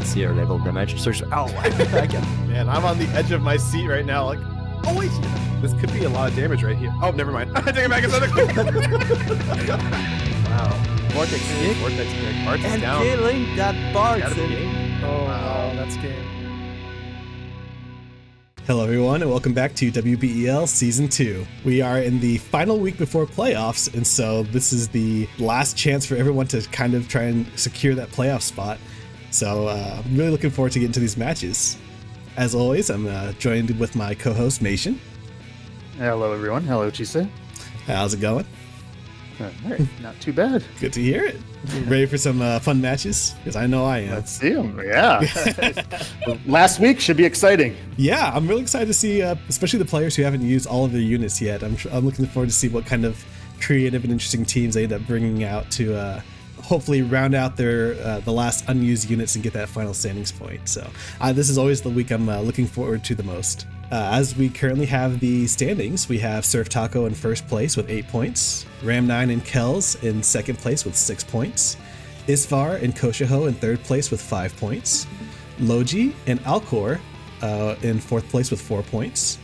zero level damage. Surge. Oh, again. Man, I'm on the edge of my seat right now. Like, oh wait, this could be a lot of damage right here. Oh, never mind. I take it back. It's another. Wow. Vortex kick. Vortex kick. Bart's And down. killing that Bart. Gotta be game. Oh, Wow. wow, that's game. Hello everyone and welcome back to WBEL Season 2. We are in the final week before playoffs, and so this is the last chance for everyone to kind of try and secure that playoff spot. So I'm really looking forward to getting to these matches. As always, I'm joined with my co-host Maechen. Hello, everyone. Hello, Chisei. How's it going? All right, not too bad. Good to hear it. Ready for some fun matches? Because I know I am. Let's see them. Yeah. Last week should be exciting. Yeah, I'm really excited to see, especially the players who haven't used all of their units yet. I'm looking forward to see what kind of creative and interesting teams they end up bringing out to hopefully round out their the last unused units and get that final standings point. So this is always the week I'm looking forward to the most. As we currently have the standings, we have Surftaco in first place with 8 points, Ram9 and Kellz in second place with 6 points, Isvar and KoushouHaou in third place with 5 points, Loji and Akor in fourth place with 4 points,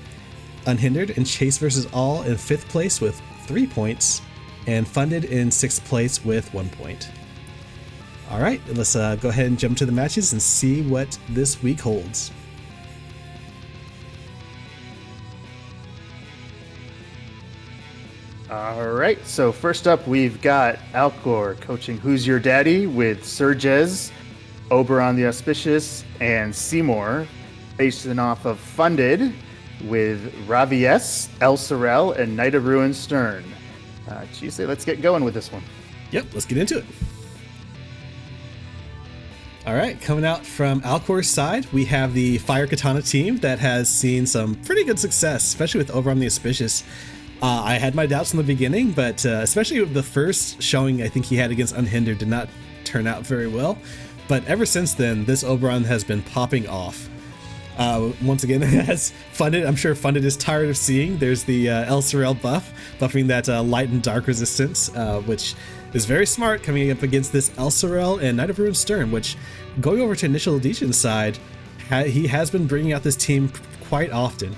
Unhindered and ChaseVsAll in fifth place with 3 points, and Funded in sixth place with 1 point. All right, let's go ahead and jump to the matches and see what this week holds. All right, so first up, we've got Akor coaching Who's Your Daddy with Surges, Oberon the Auspicious, and Seymour, facing off of Funded with Ravies, El Sorel, and Knight of Ruin Stern. Chisei, let's get going with this one. Yep, let's get into it. All right, coming out from Alcor's side, we have the Fire Katana team that has seen some pretty good success, especially with Oberon the Auspicious. I had my doubts in the beginning, but especially with the first showing I think he had against Unhindered did not turn out very well. But ever since then, this Oberon has been popping off. Once again, as Funded, I'm sure Funded is tired of seeing. There's the El Sorel buff, buffing that light and dark resistance, which is very smart coming up against this El Sorel and Knight of Ruin Stern, which, going over to Initial Legion's side, he has been bringing out this team quite often.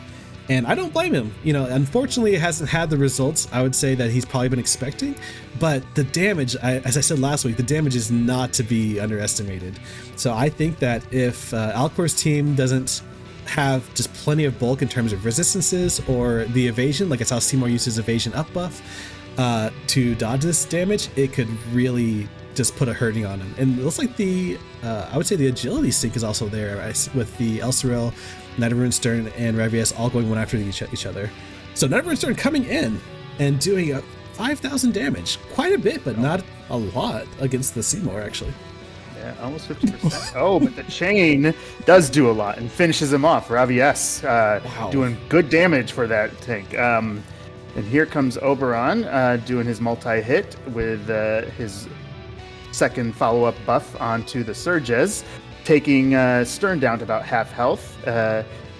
And I don't blame him. You know, unfortunately, it hasn't had the results I would say that he's probably been expecting. But the damage, as I said last week, the damage is not to be underestimated. So I think that if Alcor's team doesn't have just plenty of bulk in terms of resistances or the evasion, like I saw Seymour use his evasion up buff to dodge this damage, it could really just put a hurting on him. And it looks like the, I would say the agility sync is also there with the El Sorel, Knight of Ruin Stern, and Ravies all going one after each other. So Knight of Ruin Stern coming in and doing 5,000 damage. Quite a bit, but not a lot against the Seymour, actually. Yeah, almost 50%. Oh, but the chain does do a lot and finishes him off. Ravies doing good damage for that tank. And here comes Oberon doing his multi-hit with his second follow-up buff onto the Surges, taking Stern down to about half health.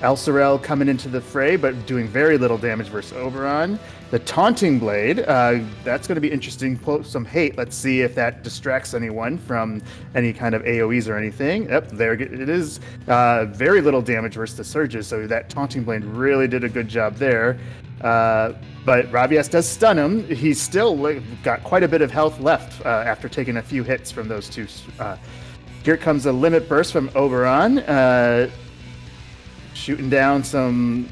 El Sorel coming into the fray, but doing very little damage versus Oberon. The Taunting Blade, that's going to be interesting. Pull some hate. Let's see if that distracts anyone from any kind of AoEs or anything. Yep, there it is. Very little damage versus the Surges, so that Taunting Blade really did a good job there. But Ravies does stun him. He's still got quite a bit of health left after taking a few hits from those two. Here comes a Limit Burst from Oberon, shooting down some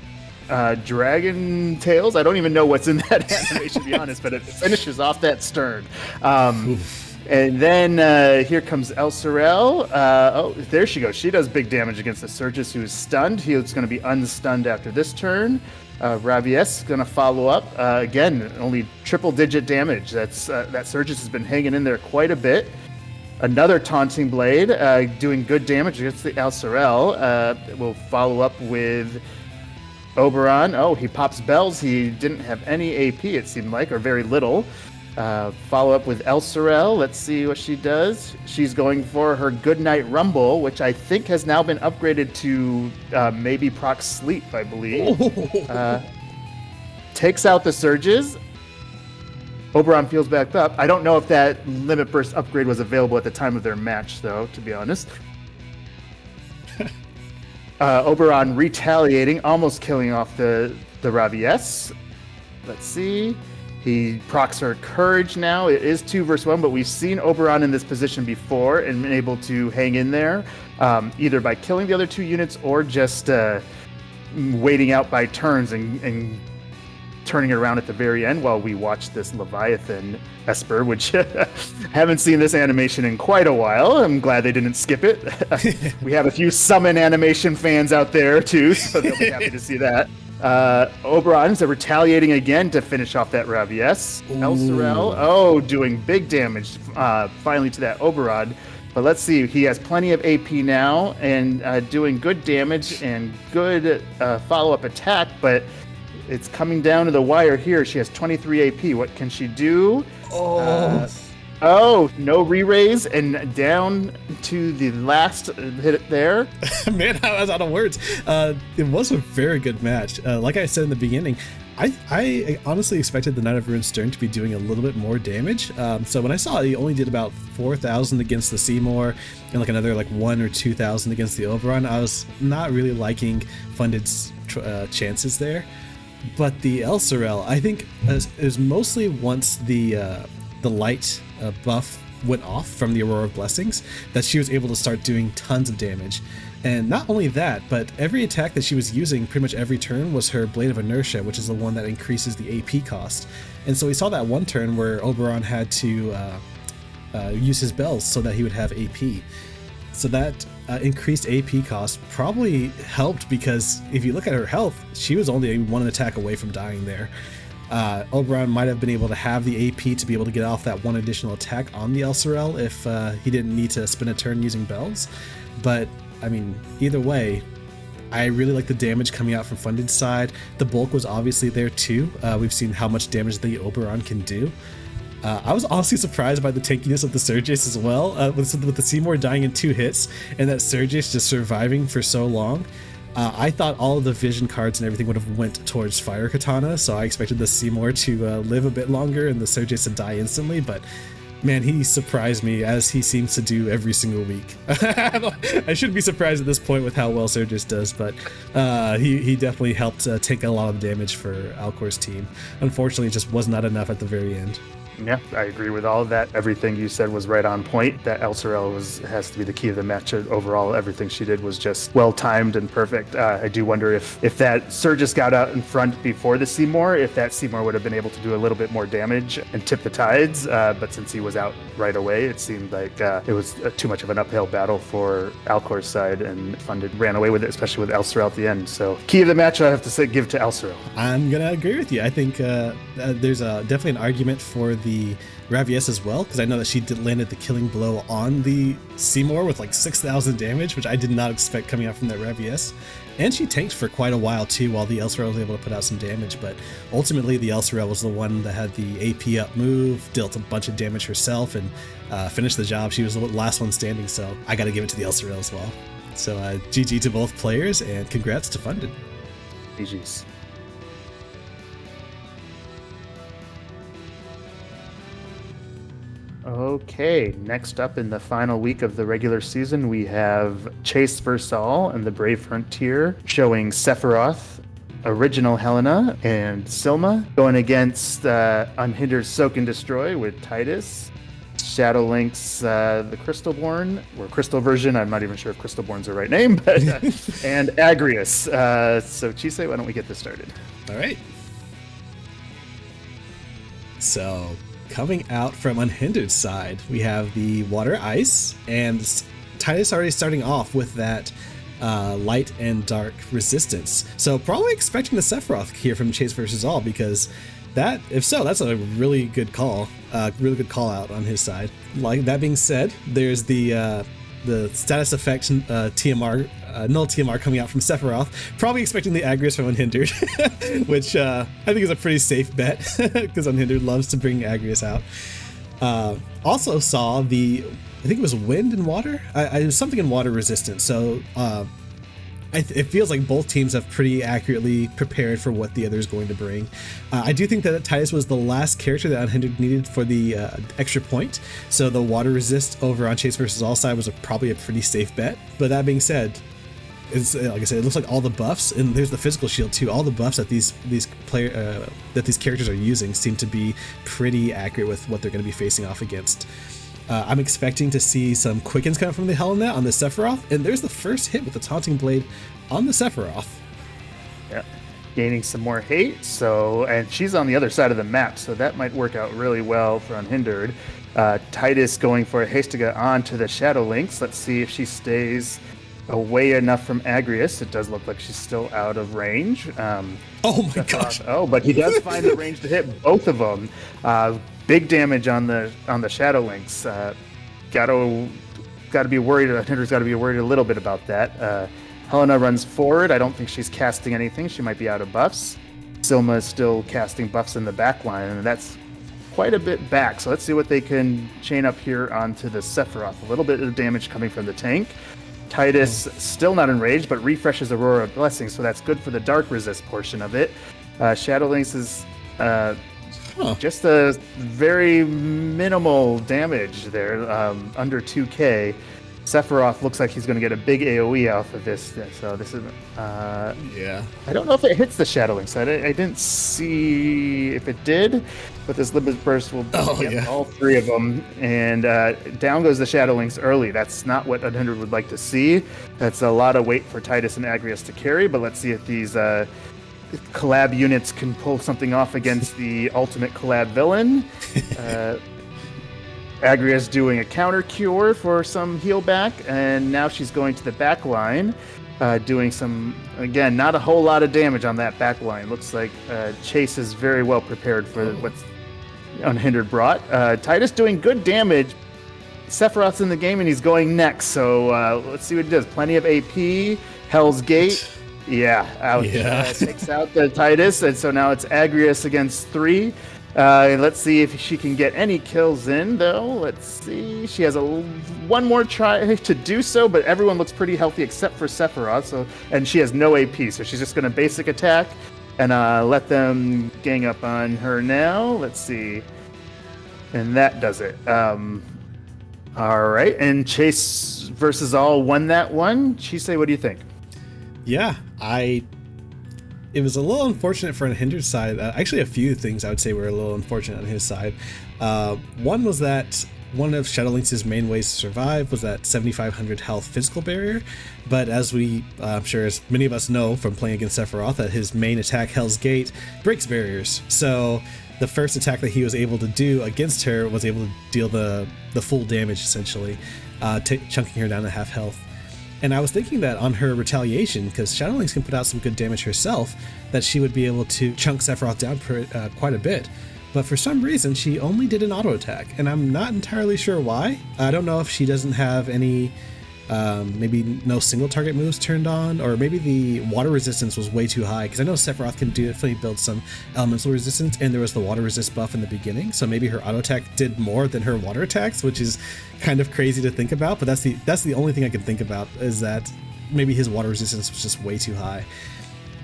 dragon tails. I don't even know what's in that animation, to be honest, but it finishes off that Stern. And then here comes El Sorel. Oh, there she goes. She does big damage against the Surges, who is stunned. He's going to be unstunned after this turn. Ravies is going to follow up. Again, only triple-digit damage. That Surges has been hanging in there quite a bit. Another Taunting Blade, doing good damage against the El Sorel. We'll follow up with Oberon. Oh, he pops bells. He didn't have any AP, it seemed like, or very little. Follow up with El Sorel. Let's see what she does. She's going for her Goodnight Rumble, which I think has now been upgraded to maybe proc Sleep, I believe. Takes out the Surges. Oberon feels back up. I don't know if that Limit Burst upgrade was available at the time of their match, though, to be honest. Oberon retaliating, almost killing off the Ravies. Let's see. He procs her courage now. It is 2 versus 1, but we've seen Oberon in this position before and been able to hang in there, either by killing the other 2 units or just waiting out by turns and turning it around at the very end while we watch this Leviathan Esper, which haven't seen this animation in quite a while. I'm glad they didn't skip it. We have a few summon animation fans out there too, so they'll be happy to see that. Oberon's retaliating again to finish off that Ravies. Elserel, doing big damage finally to that Oberon. But let's see, he has plenty of AP now and doing good damage and good follow-up attack, but it's coming down to the wire here. She has 23 AP. What can she do? No re-raise and down to the last hit there. Man, I was out of words. It was a very good match. Like I said in the beginning, I honestly expected the Knight of Ruined Stern to be doing a little bit more damage. So when I saw it, he only did about 4,000 against the Seymour and like another like 1,000 or 2,000 against the Oberon. I was not really liking Funded's chances there. But the Elserel, I think, is mostly once the light buff went off from the Aurora of Blessings that she was able to start doing tons of damage. And not only that, but every attack that she was using pretty much every turn was her Blade of Inertia, which is the one that increases the AP cost. And so we saw that one turn where Oberon had to use his bells so that he would have AP. So that increased AP cost probably helped, because if you look at her health, she was only 1 attack away from dying there. Oberon might have been able to have the AP to be able to get off that 1 additional attack on the Elserel if he didn't need to spend a turn using bells. But, I mean, either way, I really like the damage coming out from Funded's side. The bulk was obviously there too. We've seen how much damage the Oberon can do. I was honestly surprised by the tankiness of the Surges as well, with the Seymour dying in 2 hits and that Surges just surviving for so long. I thought all of the vision cards and everything would have went towards Fire Katana, so I expected the Seymour to live a bit longer and the Surges to die instantly, but man, he surprised me, as he seems to do every single week. I shouldn't be surprised at this point with how well Surges does, but he definitely helped take a lot of damage for Alcor's team. Unfortunately, it just was not enough at the very end. Yeah, I agree with all of that. Everything you said was right on point. That Elserel has to be the key of the match. Overall, everything she did was just well timed and perfect. I do wonder if that Surges got out in front before the Seymour, if that Seymour would have been able to do a little bit more damage and tip the tides. But since he was out right away, it seemed like it was too much of an uphill battle for Alcor's side, and Funded ran away with it, especially with Elserel at the end. So key of the match, I have to say, give to Elserel. I'm gonna agree with you. I think there's definitely an argument for the Ravies as well, because I know that she landed the killing blow on the Seymour with like 6,000 damage, which I did not expect coming out from that Ravies. And she tanked for quite a while too, while the Elserel was able to put out some damage, but ultimately the Elserel was the one that had the AP up move, dealt a bunch of damage herself, and finished the job. She was the last one standing, so I gotta give it to the Elserel as well. So GG to both players, and congrats to Funded. GG's. Okay, next up in the final week of the regular season, we have ChaseVsAll and the Brave Frontier showing Sephiroth, Original Helena, and Silma going against Unhindered Soak and Destroy with Titus, Shadow Link's the Crystalborn, or Crystal version, I'm not even sure if Crystalborn's the right name, but and Agrius. So Chisei, why don't we get this started? All right. So, coming out from Unhindered's side, we have the Water Ice, and Titus already starting off with that light and dark resistance. So probably expecting the Sephiroth here from ChaseVsAll, because that, if so, that's a really good call out on his side. Like that being said, there's the status effect TMR, null TMR coming out from Sephiroth, probably expecting the Agrius from Unhindered, which I think is a pretty safe bet, because Unhindered loves to bring Agrius out. Also saw I think it was wind and water? It was something in water resistance, so it feels like both teams have pretty accurately prepared for what the other is going to bring. I do think that Titus was the last character that Unhindered needed for the extra point, so the water resist over on ChaseVsAll side was probably a pretty safe bet. But that being said, it's like I said, it looks like all the buffs, and there's the physical shield too. All the buffs that these characters are using seem to be pretty accurate with what they're going to be facing off against. I'm expecting to see some quickens coming from the Helena on the Sephiroth, and there's the first hit with the Taunting Blade on the Sephiroth. Yeah, gaining some more hate. And she's on the other side of the map, so that might work out really well for Unhindered. Titus going for a Hastega onto the Shadow Lynx. Let's see if she stays away enough from Agrius. It does look like she's still out of range. Oh my gosh! But he does find the range to hit both of them. Big damage on the Shadow Lynx. Got to be worried. Unhindered's got to be worried a little bit about that. Helena runs forward. I don't think she's casting anything. She might be out of buffs. Silma is still casting buffs in the back line, and that's quite a bit back. So let's see what they can chain up here onto the Sephiroth. A little bit of damage coming from the tank. Titus still not enraged, but refreshes Aurora Blessing, so that's good for the dark resist portion of it. Shadow Lynx is just a very minimal damage there, under 2k. Sephiroth looks like he's going to get a big AoE off of this. So this is, yeah. I don't know if it hits the Shadow Lynx. I didn't see if it did, but this Limit Burst will get all three of them. And down goes the Shadow Lynx early. That's not what Unhindered would like to see. That's a lot of weight for Titus and Agrius to carry, but let's see if these collab units can pull something off against the ultimate collab villain. Agrius doing a counter cure for some heal back, and now she's going to the back line, doing some, again, not a whole lot of damage on that back line. Looks like Chase is very well prepared for what's Unhindered brought. Titus doing good damage. Sephiroth's in the game, and he's going next, so let's see what he does. Plenty of AP, Hell's Gate. Yeah, out. Takes out the Titus, and so now it's Agrius against 3. Let's see if she can get any kills in, though. Let's see. She has one more try to do so, but everyone looks pretty healthy except for Sephiroth. And she has no AP, so she's just going to basic attack and let them gang up on her now. Let's see. And that does it. All right. And ChaseVsAll won that one. Chisei, what do you think? Yeah, it was a little unfortunate for Unhindered's side. Actually, a few things I would say were a little unfortunate on his side. One was that one of Shadow Lynx's main ways to survive was that 7,500 health physical barrier. But as I'm sure as many of us know from playing against Sephiroth, that his main attack, Hell's Gate, breaks barriers. So the first attack that he was able to do against her was able to deal the full damage, essentially, chunking her down to half health. And I was thinking that on her retaliation, because Shadow Lynx can put out some good damage herself, that she would be able to chunk Sephiroth down quite a bit. But for some reason, she only did an auto attack, and I'm not entirely sure why. I don't know if she doesn't have any, maybe no single target moves turned on, or maybe the water resistance was way too high, because I know Sephiroth can definitely build some elemental resistance, and there was the water resist buff in the beginning, so maybe her auto attack did more than her water attacks, which is kind of crazy to think about. But that's the only thing I can think about, is that maybe his water resistance was just way too high.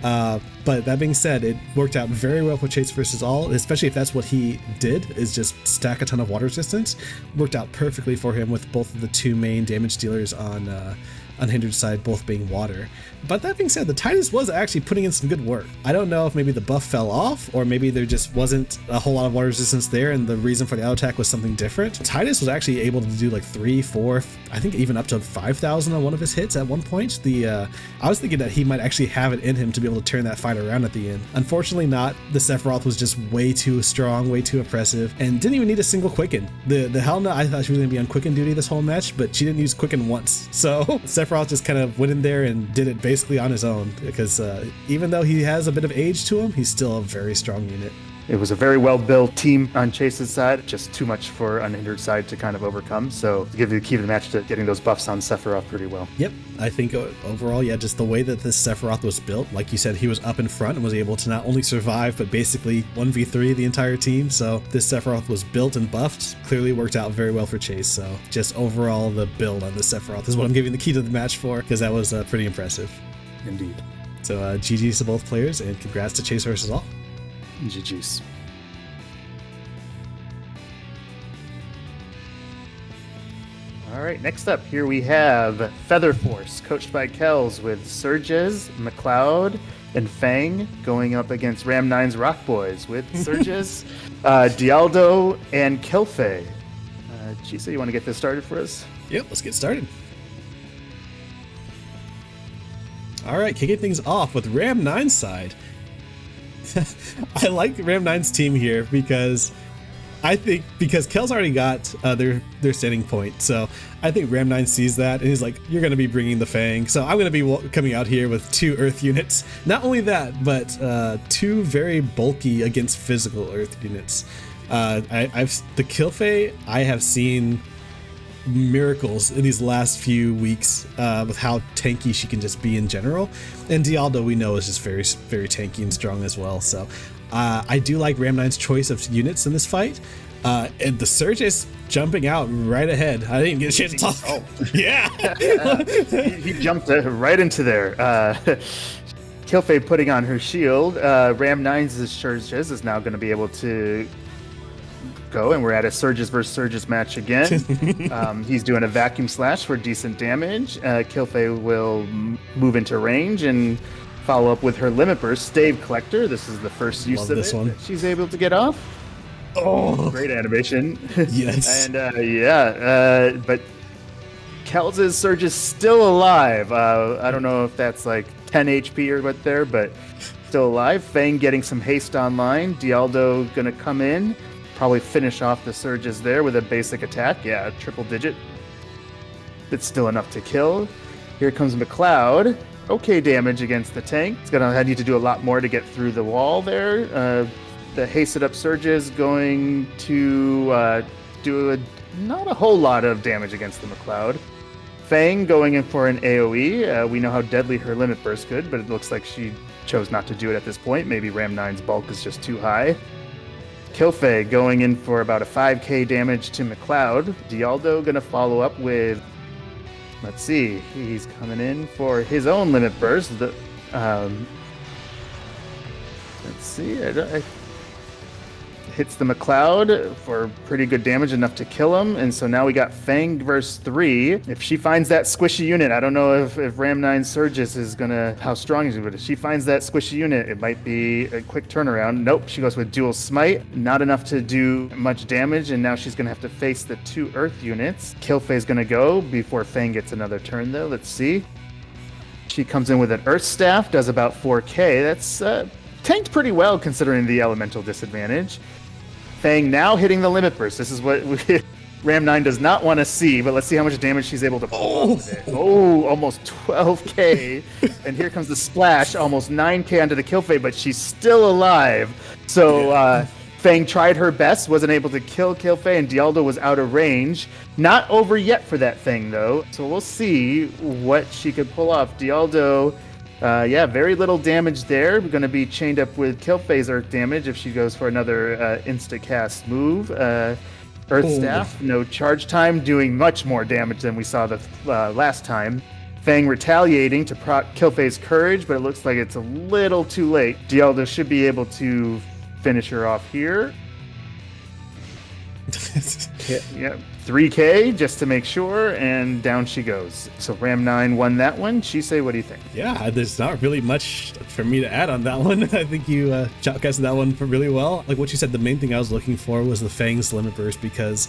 But that being said, it worked out very well for ChaseVsAll, especially if that's what he did, is just stack a ton of water resistance. Worked out perfectly for him with both of the two main damage dealers on Unhindered side, both being water. But that being said, the Titus was actually putting in some good work. I don't know if maybe the buff fell off, or maybe there just wasn't a whole lot of water resistance there, and the reason for the auto attack was something different. Titus was actually able to do like 3, 4, I think even up to 5,000 on one of his hits at one point. I was thinking that he might actually have it in him to be able to turn that fight around at the end. Unfortunately not. The Sephiroth was just way too strong, way too oppressive, and didn't even need a single quicken. The Helena, I thought she was going to be on quicken duty this whole match, but she didn't use quicken once. So Sephiroth just kind of went in there and did it basically on his own, because even though he has a bit of age to him, he's still a very strong unit. It was a very well-built team on Chase's side, just too much for Unhindered side to kind of overcome. So to give the key to the match to getting those buffs on Sephiroth pretty well. Yep, I think overall, yeah, just the way that this Sephiroth was built, like you said, he was up in front and was able to not only survive, but basically 1v3 the entire team. So this Sephiroth was built and buffed, clearly worked out very well for Chase. So just overall, the build on this Sephiroth is what I'm giving the key to the match for, because that was pretty impressive. Indeed. So GG's to both players, and congrats to ChaseVsAll. GG's. All All right, next up here we have Feather Force, coached by Kellz, with Surges, McLeod, and Fang going up against Ram 9's Rock Boys with Surges, Dialdo, and Kilfei. Chisei, you want to get this started for us? Yep, let's get started. All right, kicking things off with Ram 9's side. I like Ram 9's team here because Kellz already got their standing point. So I think Ram 9 sees that and he's like, you're going to be bringing the Fang. So I'm going to be coming out here with 2 Earth units. Not only that, but 2 very bulky against physical Earth units. The Kilfei, I have seen miracles in these last few weeks with how tanky she can just be in general. And Dialdo, we know, is just very, very tanky and strong as well. So I do like Ram 9's choice of units in this fight. And the Surge is jumping out right ahead. I didn't get a chance to talk. Oh, yeah. he jumped right into there. Kilfei putting on her shield. Ram 9's Surges is now going to be able to go, and we're at a Surges versus Surges match again. He's doing a Vacuum Slash for decent damage. Kilfei will move into range and follow up with her Limit Burst, Stave Collector. This is the first use of it that she's able to get off. Oh, great animation. Yes. And but Kellz's Surge is still alive. I don't know if that's like 10 HP or what there, but still alive. Fang getting some haste online. Dialdo gonna come in, probably finish off the Surges there with a basic attack. Yeah, triple digit. It's still enough to kill. Here comes McLeod. Okay damage against the tank. It's gonna need to do a lot more to get through the wall there. The hasted up Surges going to do not a whole lot of damage against the McLeod. Fang going in for an AoE. We know how deadly her Limit Burst could, but it looks like she chose not to do it at this point. Maybe Ram 9's bulk is just too high. Kilfei going in for about a 5k damage to McLeod. Dialdo gonna follow up with, let's see, he's coming in for his own Limit Burst. Let's see, hits the McLeod for pretty good damage, enough to kill him. And so now we got Fang versus 3. If she finds that squishy unit, I don't know if Ram 9 Surges is gonna, how strong is it, but if she finds that squishy unit, it might be a quick turnaround. Nope, she goes with Dual Smite, not enough to do much damage, and now she's gonna have to face the 2 Earth units. Kilfei's gonna go before Fang gets another turn though, let's see. She comes in with an Earth Staff, does about 4k. That's tanked pretty well considering the elemental disadvantage. Fang now hitting the Limit Burst. This is what Ram 9 does not want to see, but let's see how much damage she's able to pull off with it. Oh, almost 12k. And here comes the splash, almost 9k onto the Kilfei, but she's still alive. So Fang tried her best, wasn't able to kill Kilfei, and Dialdo was out of range. Not over yet for that thing, though. So we'll see what she could pull off. Dialdo, very little damage there. We're going to be chained up with Kilfei's Earth damage if she goes for another insta-cast move. Earth Staff, no charge time, doing much more damage than we saw the last time. Fang retaliating to proc Kilfei's Courage, but it looks like it's a little too late. Dialdo should be able to finish her off here. Yeah, 3k just to make sure, and down she goes. So Ram 9 won that one. Chisei, what do you think? Yeah, there's not really much for me to add on that one. I think you shoutcasted that one really well. Like what you said, the main thing I was looking for was the Fang's Limit Burst, because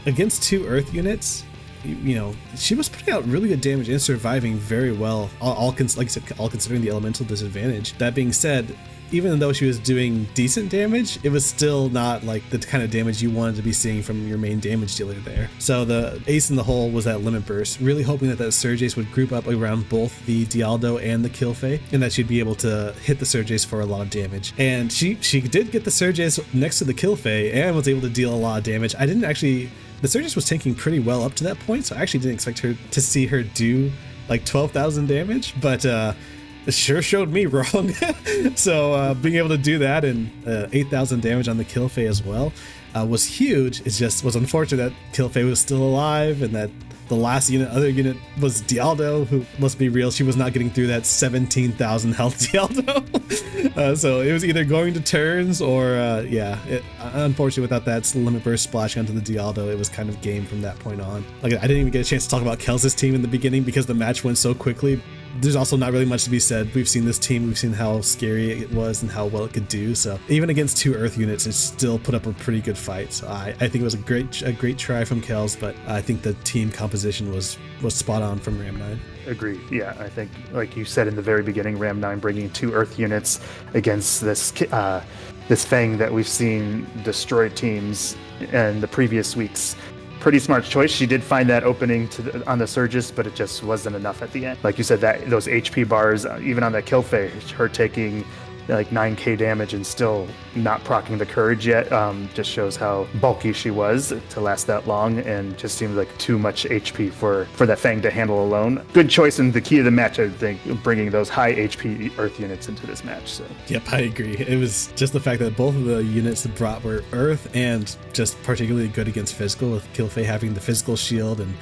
against 2 Earth units, you know, she was putting out really good damage and surviving very well, like I said, all considering the elemental disadvantage. That being said, even though she was doing decent damage, it was still not like the kind of damage you wanted to be seeing from your main damage dealer there. So the ace in the hole was that Limit Burst, really hoping that Surge Ace would group up around both the Dialdo and the Kilfei, and that she'd be able to hit the Surge Ace for a lot of damage. And she did get the Surge Ace next to the Kilfei and was able to deal a lot of damage. The Surge Ace was tanking pretty well up to that point, so I actually didn't expect her to see her do like 12,000 damage, but it sure showed me wrong. So being able to do that and 8,000 damage on the Kilfei as well was huge. It just was unfortunate that Kilfei was still alive and that The last other unit was Dialdo, who, let's be real, she was not getting through that 17,000 health Dialdo. So it was either going to turns or, unfortunately without that limit burst splash onto the Dialdo, it was kind of game from that point on. Like, I didn't even get a chance to talk about Kellz' team in the beginning because the match went so quickly. There's also not really much to be said. We've seen this team, we've seen how scary it was and how well it could do. So even against 2 Earth units, it still put up a pretty good fight. So I think it was a great try from Kellz, but I think the team composition was spot on from Ram 9. Agree. Yeah, I think, like you said in the very beginning, Ram 9 bringing 2 Earth units against this Fang that we've seen destroy teams in the previous weeks. Pretty smart choice. She did find that opening on the Surges, but it just wasn't enough at the end. Like you said, that those HP bars, even on that kill phase, her taking like 9k damage and still not proccing the courage yet, just shows how bulky she was to last that long, and just seemed like too much HP for that Fang to handle alone. Good choice, and the key to the match, I think, bringing those high HP Earth units into this match. So yep, I agree. It was just the fact that both of the units that brought were Earth and just particularly good against physical, with Killfei having the physical shield and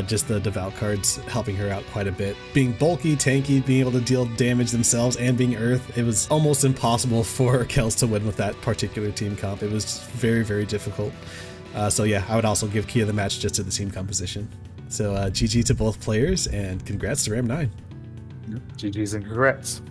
just the Devout cards helping her out quite a bit. Being bulky, tanky, being able to deal damage themselves, and being Earth, it was almost impossible for Kellz to win with that particular team comp. It was very, very difficult. So yeah, I would also give key of the match just to the team composition. So GG to both players, and congrats to Ram 9. GG's and congrats.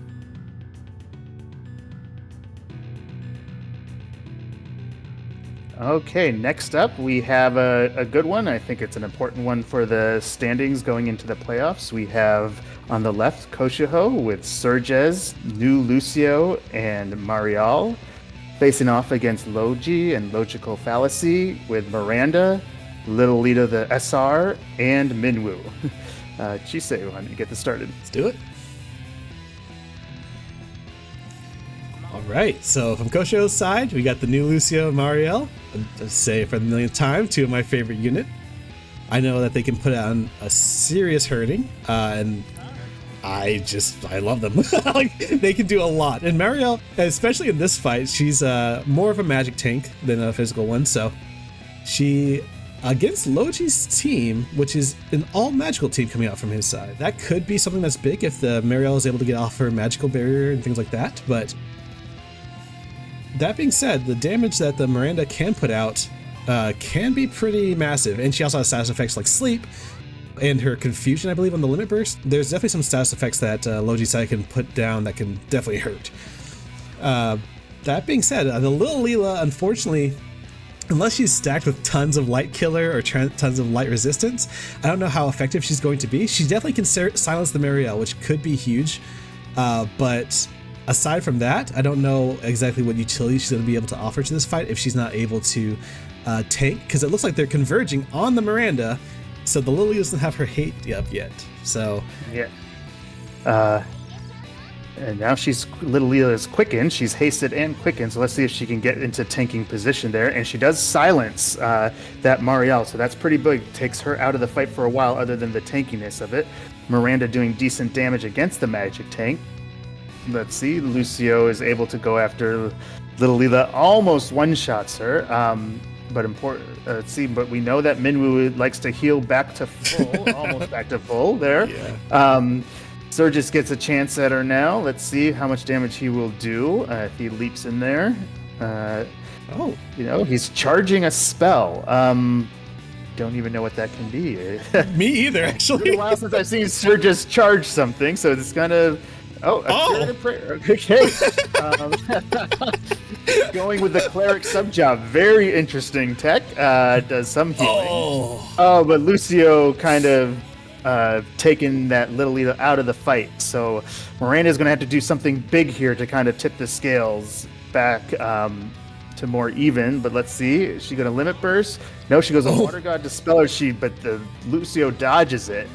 Okay, next up we have a good one. I think it's an important one for the standings going into the playoffs. We have on the left KoushouHaou with Surges, New Lucio, and Marial facing off against Loji and Logical Fallacy with Miranda, Little Lita the SR, and Minwoo. Chisei, why don't you get this started? Let's do it. All right, so from KoushouHaou's side, we got the New Lucio and Mariel. I'll say for the millionth time, 2 of my favorite unit. I know that they can put on a serious hurting, and I love them. Like, they can do a lot. And Mariel, especially in this fight, she's more of a magic tank than a physical one. So she, against Loji's team, which is an all magical team coming out from his side, that could be something that's big if the Mariel is able to get off her magical barrier and things like that. But that being said, the damage that the Miranda can put out can be pretty massive. And she also has status effects like Sleep and her Confusion, I believe, on the Limit Burst. There's definitely some status effects that Loji's side can put down that can definitely hurt. That being said, the Little Leela, unfortunately, unless she's stacked with tons of light killer or tons of light resistance, I don't know how effective she's going to be. She definitely can silence the Mariel, which could be huge. But aside from that, I don't know exactly what utility she's going to be able to offer to this fight if she's not able to tank, because it looks like they're converging on the Miranda, so the Lily doesn't have her hate up yet. So yeah. And now Little Leela is quickened. She's hasted and quickened, so let's see if she can get into tanking position there. And she does silence that Mariel, so that's pretty big. Takes her out of the fight for a while, other than the tankiness of it. Miranda doing decent damage against the magic tank. Let's see, Lucio is able to go after Little Leela, almost one-shots her. But important, let's see, but we know that Minwoo likes to heal back to full, almost back to full there. Yeah. Surges gets a chance at her now. Let's see how much damage he will do if he leaps in there. He's charging a spell. Don't even know what that can be. Me either, actually. It's been a while since I've seen Surges charge something, so it's kind of... Curative Prayer. Okay. Going with the Cleric sub-job. Very interesting tech. Does some healing. But Lucio kind of taking that Little Leela out of the fight. So Miranda's going to have to do something big here to kind of tip the scales back to more even. But let's see. Is she going to Limit Burst? No, she goes a Water God Dispeller. But the Lucio dodges it.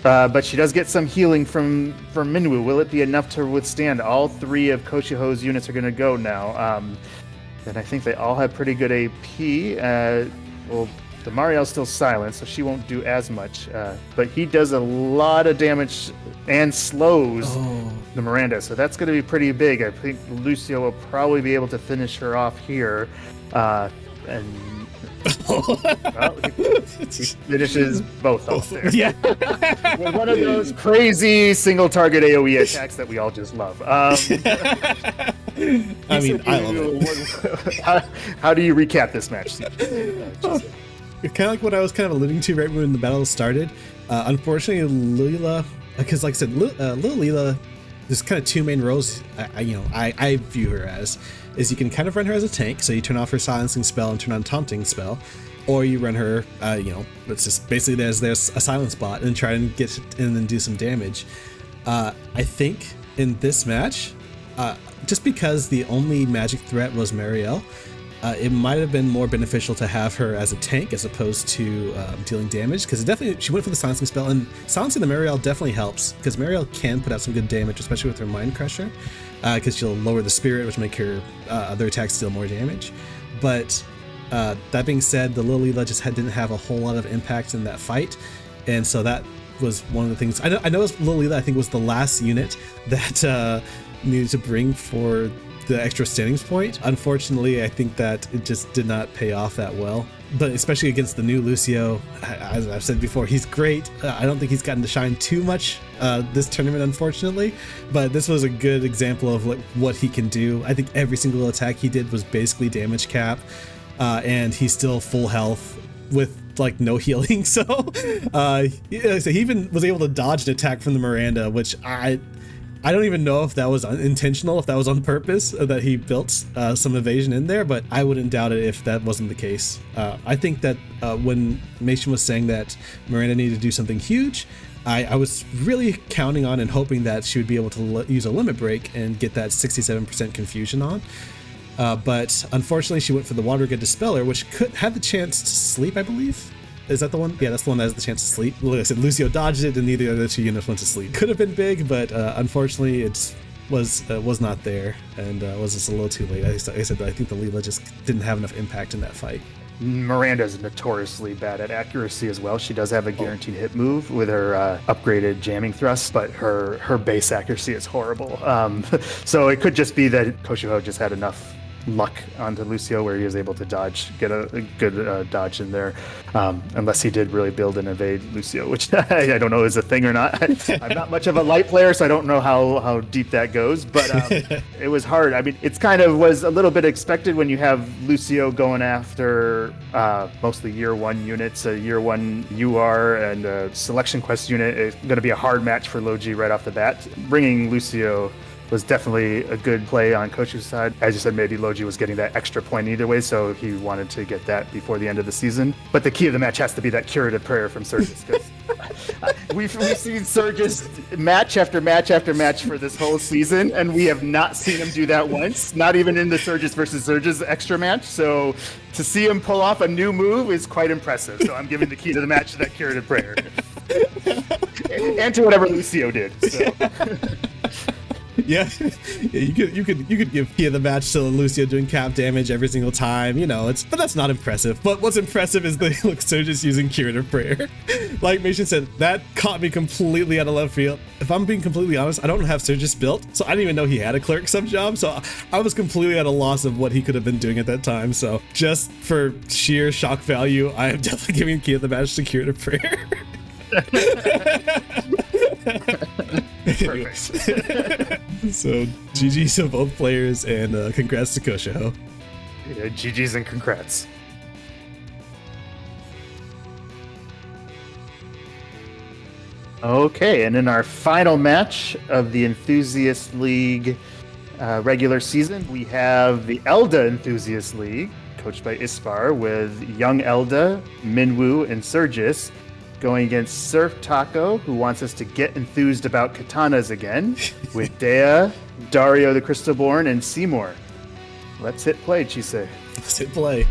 But she does get some healing from Minwoo. Will it be enough to withstand? All 3 of KoushouHaou's units are going to go now. And I think they all have pretty good AP. The Mariel's still silent, so she won't do as much. But he does a lot of damage and slows the Miranda. So that's going to be pretty big. I think Lucio will probably be able to finish her off here. And Well, he finishes both off there. Yeah. With one of those crazy single target AoE attacks that we all just love. I mean, I love it. How do you recap this match? Kind of like what I was kind of alluding to right when the battle started. Unfortunately, Lila, because like I said, Lil Lila, there's kind of two main roles I view her as, is you can kind of run her as a tank, so you turn off her silencing spell and turn on taunting spell, or you run her, it's just basically there's a silence bot and try and get in and do some damage. I think in this match, just because the only magic threat was Marielle, it might have been more beneficial to have her as a tank as opposed to dealing damage, because she went for the silencing spell, and silencing the Marielle definitely helps, because Marielle can put out some good damage, especially with her Mind Crusher, because she'll lower the spirit, which make her other attacks deal more damage. But that being said, the Lil Lila just didn't have a whole lot of impact in that fight, and so that was one of the things. I know Lil Lila, I think, was the last unit that needed to bring for the extra standings point. Unfortunately, I think that it just did not pay off that well, but especially against the new Lucio, as I've said before, he's great. I don't think he's gotten to shine too much this tournament, unfortunately, but this was a good example of what he can do. I think every single attack he did was basically damage cap, and he's still full health with like no healing. So he even was able to dodge an attack from the Miranda, which I don't even know if that was intentional, if that was on purpose, that he built some evasion in there, but I wouldn't doubt it if that wasn't the case. I think that when Maechen was saying that Miranda needed to do something huge, I was really counting on and hoping that she would be able to use a limit break and get that 67% confusion on. But unfortunately, she went for the Watergate Dispeller, which could have the chance to sleep, I believe. Is that the one? Yeah, that's the one that has the chance to sleep. Like I said, Lucio dodged it, and neither of the two units went to sleep. Could have been big, but unfortunately, it was not there, and was just a little too late. I said I think the Lila just didn't have enough impact in that fight. Miranda's notoriously bad at accuracy as well. She does have a guaranteed hit move with her upgraded jamming thrust, but her base accuracy is horrible. So it could just be that KoushouHaou just had enough luck onto Lucio where he was able to get a good dodge in there, unless he did really build and evade Lucio, which I don't know is a thing or not. I'm not much of a light player, so I don't know how deep that goes, but it was hard. I mean, it's kind of was a little bit expected when you have Lucio going after mostly year one units, a year one UR and a selection quest unit. It's going to be a hard match for Loji right off the bat. Bringing Lucio was definitely a good play on Koushou's side. As you said, maybe Loji was getting that extra point either way, so he wanted to get that before the end of the season. But the key of the match has to be that curative prayer from Surges, because we've seen Surges match after match after match for this whole season, and we have not seen him do that once, not even in the Surges versus Surges extra match. So to see him pull off a new move is quite impressive. So I'm giving the key to the match to that curative prayer. And to whatever Lucio did. So. Yeah, you could give key of the match to Lucio doing cap damage every single time, but that's not impressive. But what's impressive is the Surges using curative prayer. Like Maechen said, that caught me completely out of left field. If I'm being completely honest, I don't have Surges built, so I didn't even know he had a cleric sub job, so I was completely at a loss of what he could have been doing at that time. So just for sheer shock value, I am definitely giving key of the match to curative prayer. Anyways. So GG's to both players, and congrats to KoushouHaou. Yeah, GG's and congrats. Okay, and in our final match of the Enthusiast League regular season, we have the Elda Enthusiast League, coached by Isvar, with young Elda, Minwoo, and Surges, going against Surftaco, who wants us to get enthused about katanas again, with Dea, Dario the Crystalborn, and Seymour. Let's hit play, Chisei. Let's hit play.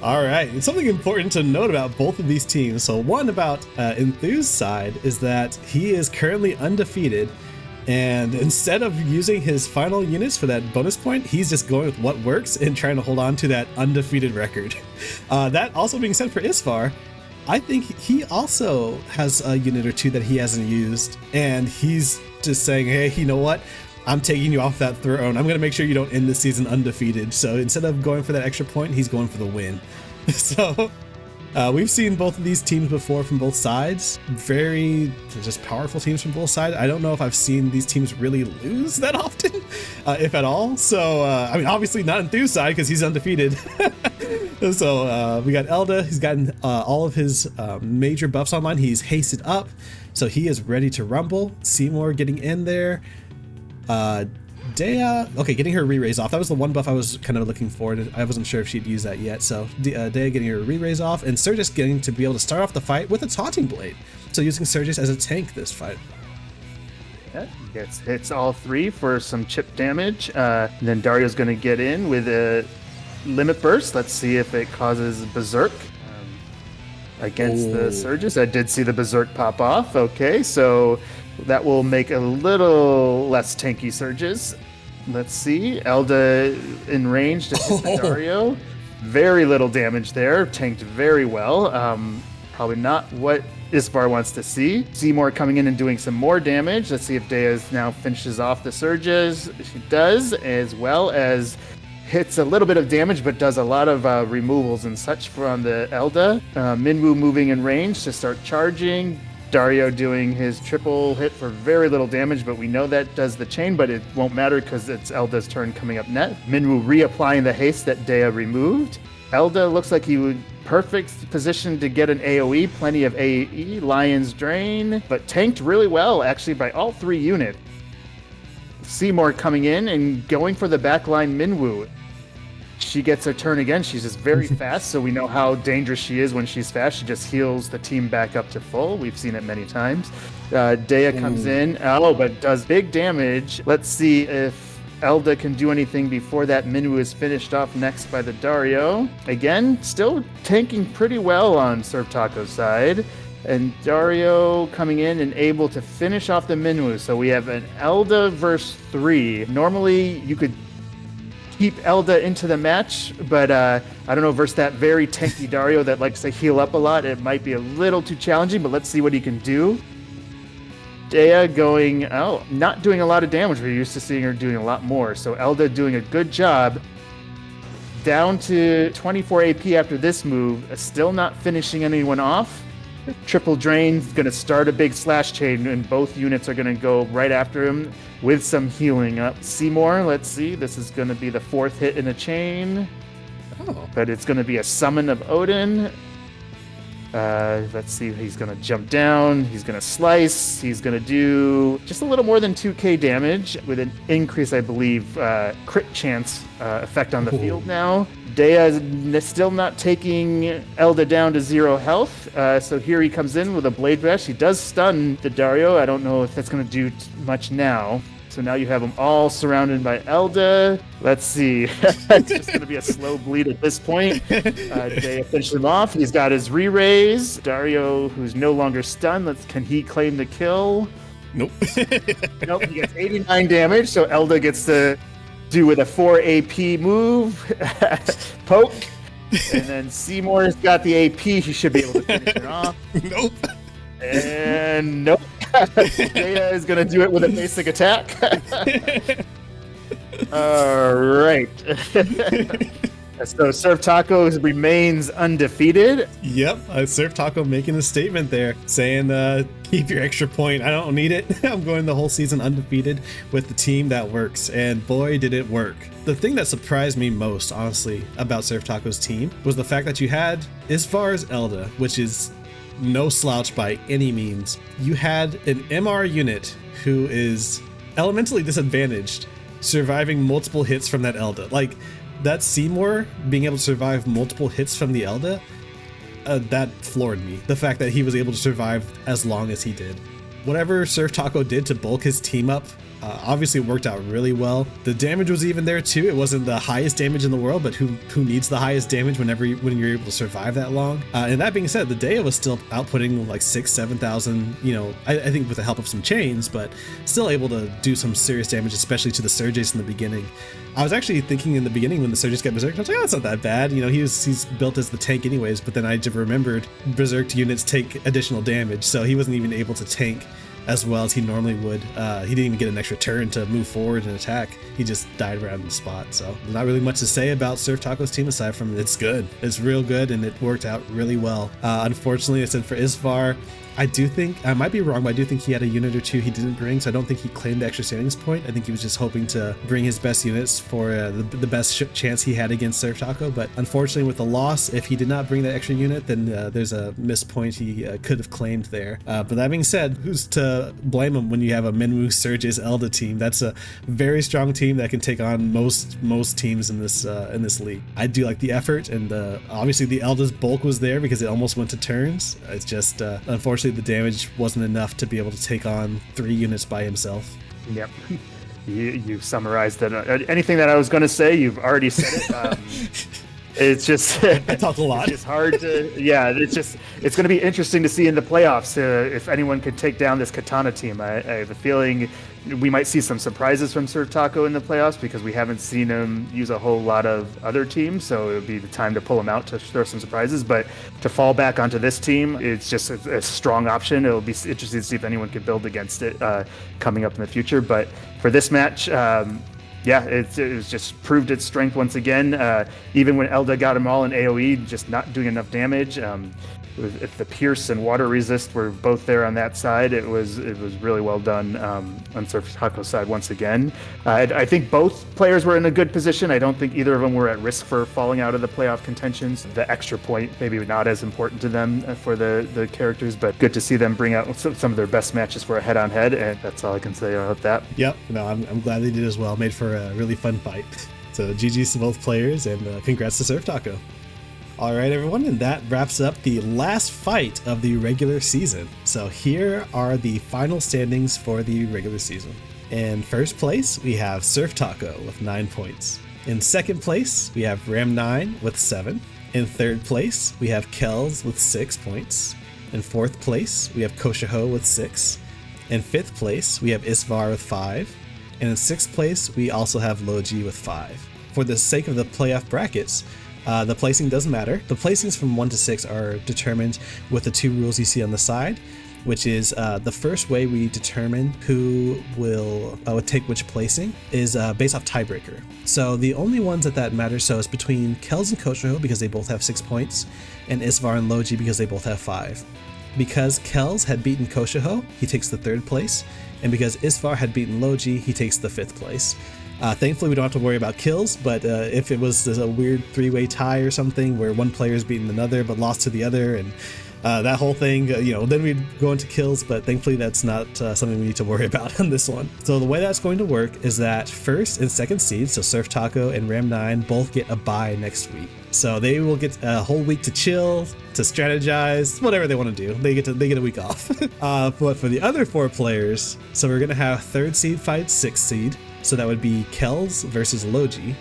All right, and something important to note about both of these teams. So one about Enthus's side is that he is currently undefeated, and instead of using his final units for that bonus point, he's just going with what works and trying to hold on to that undefeated record. That also being said for Isvar, I think he also has a unit or two that he hasn't used, and he's just saying, hey, you know what? I'm taking you off that throne. I'm going to make sure you don't end the season undefeated. So instead of going for that extra point, he's going for the win. So we've seen both of these teams before from both sides. Very just powerful teams from both sides. I don't know if I've seen these teams really lose that often, if at all. So, I mean, obviously not Enthus's side because he's undefeated. So we got Elda. He's gotten all of his major buffs online. He's hasted up. So he is ready to rumble. Seymour getting in there. Dea, okay, getting her re-raise off. That was the one buff I was kind of looking forward to. I wasn't sure if she'd use that yet. So Dea getting her re-raise off, and Surges getting to be able to start off the fight with a taunting blade. So using Surges as a tank this fight. Yeah, hits all 3 for some chip damage. Then Dario's going to get in with a limit burst. Let's see if it causes berserk against the Surges. I did see the berserk pop off. Okay, so that will make a little less tanky Surges. Let's see. Elda in range to hit the Dario. Very little damage there. Tanked very well. Probably not what Isvar wants to see. Seymour coming in and doing some more damage. Let's see if Dea now finishes off the Surges. She does, as well as hits a little bit of damage, but does a lot of removals and such from the Elda. Minwoo moving in range to start charging. Dario doing his triple hit for very little damage, but we know that does the chain, but it won't matter because it's Elda's turn coming up next. Minwoo reapplying the haste that Dea removed. Elda looks like he would perfect position to get an AoE, plenty of AE, Lion's Drain, but tanked really well actually by all 3 units. Seymour coming in and going for the backline Minwoo. She gets her turn again. She's just very fast, so we know how dangerous she is when she's fast. She just heals the team back up to full. We've seen it many times. Dea comes in, but does big damage. Let's see if Elda can do anything before that Minwoo is finished off next by the Dario. Again, still tanking pretty well on Surftaco's side. And Dario coming in and able to finish off the Minwoo. So we have an Elda versus 3. Normally, you could keep Elda into the match, but I don't know, versus that very tanky Dario that likes to heal up a lot, it might be a little too challenging, but let's see what he can do. Dea going, not doing a lot of damage. We're used to seeing her doing a lot more, so Elda doing a good job. Down to 24 AP after this move, still not finishing anyone off. Triple Drain's going to start a big slash chain, and both units are going to go right after him with some healing up. Seymour, let's see. This is going to be the 4th hit in a chain. But it's going to be a summon of Odin. Let's see. He's going to jump down. He's going to slice. He's going to do just a little more than 2k damage with an increase, I believe, crit chance effect on the field now. Dea is still not taking Elda down to 0 health. So here he comes in with a Blade Bash. He does stun the Dario. I don't know if that's going to do much now. So now you have them all surrounded by Elda. Let's see. It's just going to be a slow bleed at this point. Dea finishes him off. He's got his re-raise. Dario, who's no longer stunned. Can he claim the kill? Nope. Nope. He gets 89 damage. So Elda gets to do with a 4 AP move. Poke. And then Seymour's got the AP. He should be able to finish it off. Nope. And nope. Dea is going to do it with a basic attack. All right. So Surftaco remains undefeated. Yep, Surftaco making a statement there, saying keep your extra point. I don't need it. I'm going the whole season undefeated with the team that works, and boy, did it work. The thing that surprised me most, honestly, about Surftaco's team was the fact that you had Isvar's Elda, which is no slouch by any means. You had an MR unit who is elementally disadvantaged, surviving multiple hits from that Elda. Like, that Seymour being able to survive multiple hits from the Elda, that floored me. The fact that he was able to survive as long as he did. Whatever Surftaco did to bulk his team up, obviously worked out really well. The damage was even there too. It wasn't the highest damage in the world, but who needs the highest damage when you're able to survive that long? And that being said, the Dea was still outputting like 6,000-7,000, I think with the help of some chains, but still able to do some serious damage, especially to the Surges in the beginning. I was actually thinking in the beginning when the Surges got Berserk, I was like, oh, that's not that bad. He's built as the tank anyways, but then I just remembered Berserk units take additional damage, so he wasn't even able to tank as well as he normally would. He didn't even get an extra turn to move forward and attack. He just died around the spot. So not really much to say about Surftaco's team aside from it's good. It's real good, and it worked out really well. Unfortunately, I said for Isvar, I do think, I might be wrong, but I do think he had a unit or two he didn't bring, so I don't think he claimed the extra standings point. I think he was just hoping to bring his best units for the best chance he had against Surftaco, but unfortunately with the loss, if he did not bring that extra unit, then there's a missed point he could have claimed there. But that being said, who's to blame him when you have a Minwoo Surges Elda team? That's a very strong team that can take on most teams in this league. I do like the effort, and obviously the Elda's bulk was there because it almost went to turns. It's just unfortunately the damage wasn't enough to be able to take on 3 units by himself. Yep. You summarized it. Anything that I was going to say, you've already said it. It's just I talk a lot. It's hard to, yeah. It's going to be interesting to see in the playoffs if anyone could take down this Katana team. I have a feeling we might see some surprises from Surftaco in the playoffs because we haven't seen him use a whole lot of other teams. So it would be the time to pull him out to throw some surprises. But to fall back onto this team, it's just a strong option. It'll be interesting to see if anyone can build against it coming up in the future. But for this match, yeah, it was just proved its strength once again. Even when Elda got them all in AoE, just not doing enough damage. If the Pierce and Water Resist were both there on that side, it was really well done on Surftaco's side once again. I think both players were in a good position. I don't think either of them were at risk for falling out of the playoff contentions. The extra point maybe not as important to them for the characters, but good to see them bring out some of their best matches for a head-on-head, and that's all I can say about that. Yep, no, I'm glad they did as well. Made for a really fun fight. So GG's to both players, and congrats to Surftaco. All right, everyone, and that wraps up the last fight of the regular season. So here are the final standings for the regular season. In first place, we have Surftaco with 9 points. In second place, we have Ram9 with 7. In third place, we have Kellz with 6 points. In fourth place, we have KoushouHaou with 6. In fifth place, we have Isvar with 5. And in sixth place, we also have Loji with 5. For the sake of the playoff brackets, the placing doesn't matter. The placings from 1 to 6 are determined with the 2 rules you see on the side, which is the first way we determine who will take which placing is based off tiebreaker. So the only ones that matter so is between Kellz and KoushouHaou because they both have 6 points, and Isvar and Loji because they both have 5. Because Kellz had beaten KoushouHaou, he takes the 3rd place, and because Isvar had beaten Loji, he takes the 5th place. Thankfully, we don't have to worry about kills, but if it was a weird 3-way tie or something where one player's beaten another but lost to the other, and that whole thing, then we'd go into kills, but thankfully that's not something we need to worry about on this one. So the way that's going to work is that first and second seeds, so Surftaco and Ram9, both get a bye next week. So they will get a whole week to chill, to strategize, whatever they want to do. They get a week off. But for the other 4 players, so we're going to have 3rd seed fight 6th seed. So that would be Kellz versus Loji,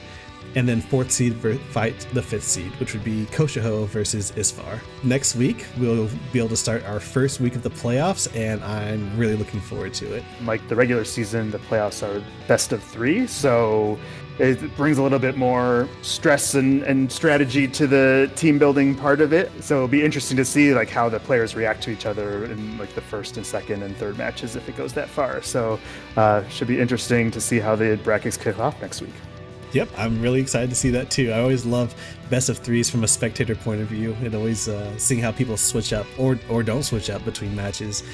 and then 4th seed fight the 5th seed, which would be KoushouHaou versus Isvar. Next week, we'll be able to start our first week of the playoffs, and I'm really looking forward to it. Like the regular season, the playoffs are best of 3, so it brings a little bit more stress and strategy to the team building part of it. So it'll be interesting to see like how the players react to each other in like the first and second and third matches if it goes that far. So should be interesting to see how the brackets kick off next week. Yep, I'm really excited to see that too. I always love best of 3s from a spectator point of view, and always seeing how people switch up or don't switch up between matches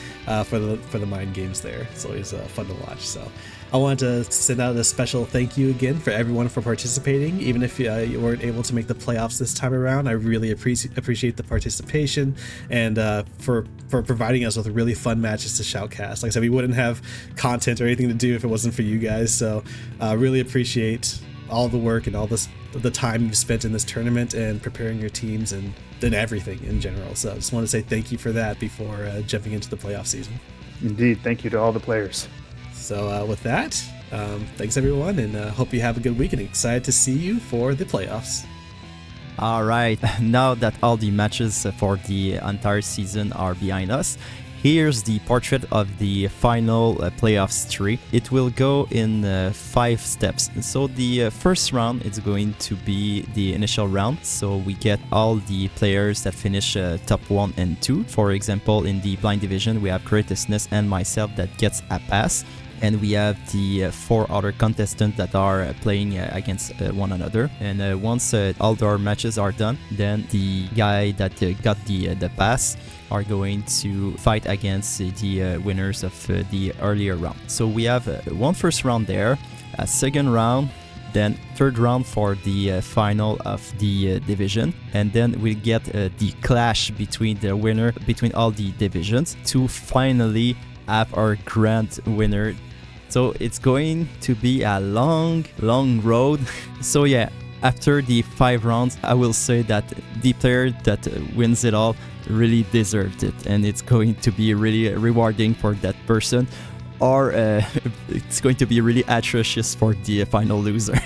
for the mind games there. It's always fun to watch. So I want to send out a special thank you again for everyone for participating. Even if you weren't able to make the playoffs this time around, I really appreciate the participation and for providing us with really fun matches to shoutcast. Like I said, we wouldn't have content or anything to do if it wasn't for you guys. So really appreciate all the work and all the time you've spent in this tournament and preparing your teams and everything in general. So I just want to say thank you for that before jumping into the playoff season. Indeed, thank you to all the players. So with that, thanks everyone, and hope you have a good week, and excited to see you for the playoffs. All right, now that all the matches for the entire season are behind us, here's the portrait of the final playoffs tree. It will go in 5 steps. So the first round is going to be the initial round. So we get all the players that finish top 1 and 2. For example, in the blind division, we have Courteousness and myself that gets a pass. And we have the 4 other contestants that are playing against one another. And once all our matches are done, then the guy that got the pass are going to fight against the winners of the earlier round. So we have one first round there, a second round, then third round for the final of the division, and then we'll get the clash between the winner between all the divisions to finally have our grand winner. So it's going to be a long road. So yeah, after the 5 rounds, I will say that the player that wins it all really deserved it, and it's going to be really rewarding for that person, or it's going to be really atrocious for the final loser.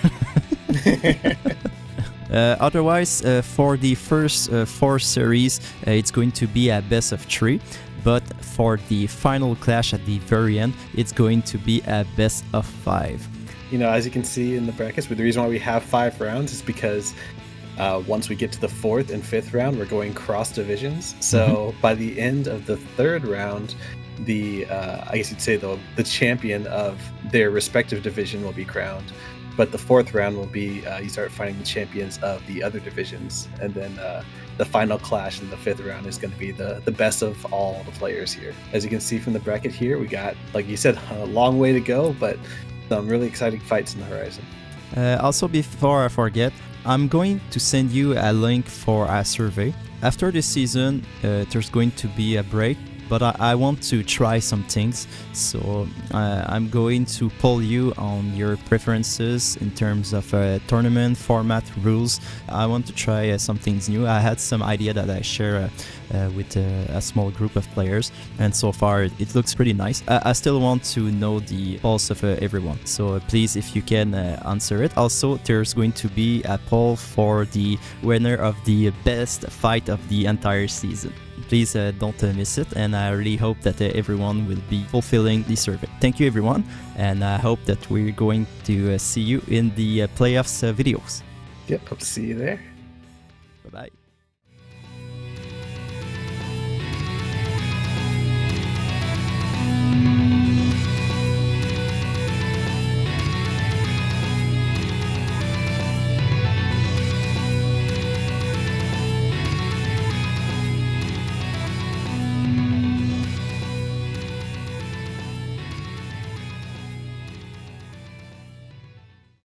Otherwise, for the first 4 series, it's going to be a best of 3. But for the final clash at the very end, it's going to be a best of 5. You know, as you can see in the brackets, but the reason why we have 5 rounds is because once we get to the 4th and 5th round, we're going cross divisions. So by the end of the 3rd round, the I guess you'd say the champion of their respective division will be crowned. But the 4th round will be you start finding the champions of the other divisions, and then the final clash in the 5th round is going to be the best of all the players here. As you can see from the bracket here, we got, like you said, a long way to go, but some really exciting fights in the horizon. Also, before I forget, I'm going to send you a link for a survey. After this season, there's going to be a break, but I want to try some things. So I'm going to poll you on your preferences in terms of tournament format, rules. I want to try some things new. I had some idea that I share with a small group of players, and so far it looks pretty nice. I still want to know the pulse of everyone, so please, if you can answer it. Also, there's going to be a poll for the winner of the best fight of the entire season. Please don't miss it, and I really hope that everyone will be fulfilling the survey. Thank you, everyone, and I hope that we're going to see you in the playoffs videos. Yep, hope to see you there.